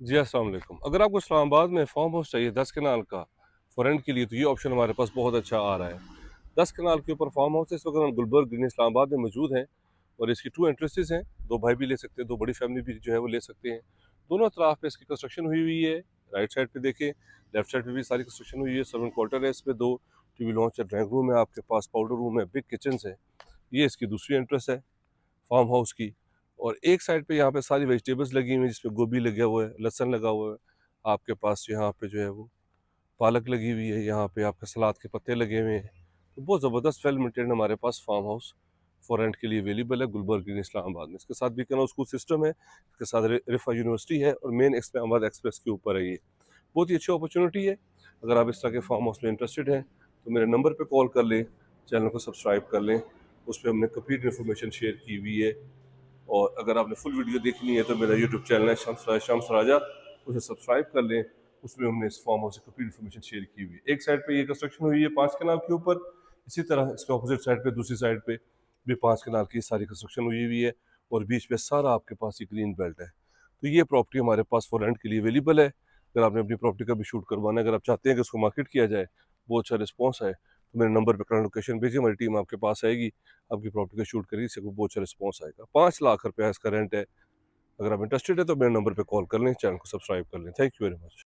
जी, अस्सलाम वालेकुम। अगर आपको इस्लामाबाद में फ़ार्म हाउस चाहिए 10 कनाल का फ़ॉर रेंट के लिए, तो ये ऑप्शन हमारे पास बहुत अच्छा आ रहा है। 10 कनाल के ऊपर फ़ार्म हाउस इस वक्त गुलबर्ग ग्रीन इस्लामाबाद में मौजूद हैं और इसकी 2 एंट्रेंसेस हैं। 2 भाई भी ले सकते हैं, 2 बड़ी फैमिली भी जो है वो ले सकते हैं। दोनों तरफ पे इसकी कंस्ट्रक्शन हुई हुई है। राइट साइड पे देखें, लेफ्ट साइड पे भी सारी कंस्ट्रक्शन हुई है। सर्वेंट क्वार्टर है, इसमें 2 टीवी लॉन्च है, ड्राइंग रूम है, आपके पास पाउडर रूम है, बिग किचन्स है। ये इसकी दूसरी एंट्रेंस है फार्म हाउस की। और एक साइड पे यहाँ पे सारी वेजिटेबल्स लगी हुई हैं, जिसमें गोभी लगा हुआ है, लहसन लगा हुआ है, आपके पास यहाँ पे जो है वो पालक लगी हुई है, यहाँ पे आपके सलाद के पत्ते लगे हुए हैं। तो बहुत ज़बरदस्त वेल मेंटेन हमारे पास फार्म हाउस फॉर रेंट के लिए अवेलेबल है गुलबर्ग ग्रीन इस्लामाबाद में। इसके साथ भी कनो स्कूल सिस्टम है, इसके साथ रिफा यूनिवर्सिटी है और मेन इस्लामाबाद एक्सप्रेस के ऊपर है। ये बहुत ही अच्छी अपॉर्चुनिटी है। अगर आप इस तरह के फार्म हाउस में इंटरेस्टेड हैं तो मेरे नंबर पर कॉल कर लें, चैनल को सब्सक्राइब कर लें। उस पर हमने कंप्लीट इन्फॉर्मेशन शेयर की हुई है। और अगर आपने फुल वीडियो देखनी है तो मेरा यूट्यूब चैनल है शम्स राजा, उसे सब्सक्राइब कर लें। उसमें हमने इस फार्म हाउस से कंप्लीट इन्फॉर्मेशन शेयर की हुई है। एक साइड पे ये कंस्ट्रक्शन हुई है 5 कनाल के ऊपर, इसी तरह इसके ऑपोजिट साइड पे दूसरी साइड पे भी 5 कनाल की सारी कंस्ट्रक्शन हुई हुई है और बीच में सारा आपके पास ये ग्रीन बेल्ट है। तो ये प्रॉपर्टी हमारे पास फॉर रेंट के लिए अवेलेबल है। अगर आपने अपनी प्रॉपर्टी का भी शूट करवाना है, अगर आप चाहते हैं कि उसको मार्केट किया जाए, बहुत अच्छा रिस्पॉन्स है, तो मेरे नंबर पर करंट लोकेशन भेजिए, हमारी टीम आपके पास आएगी, आपकी प्रॉपर्टी का शूट करेगी, इससे बहुत अच्छा रिस्पॉन्स आएगा। 5 लाख रुपया इसका रेंट है। अगर आप इंटरेस्टेड है तो मेरे नंबर पे कॉल कर लें, चैनल को सब्सक्राइब कर लें। Thank you very much.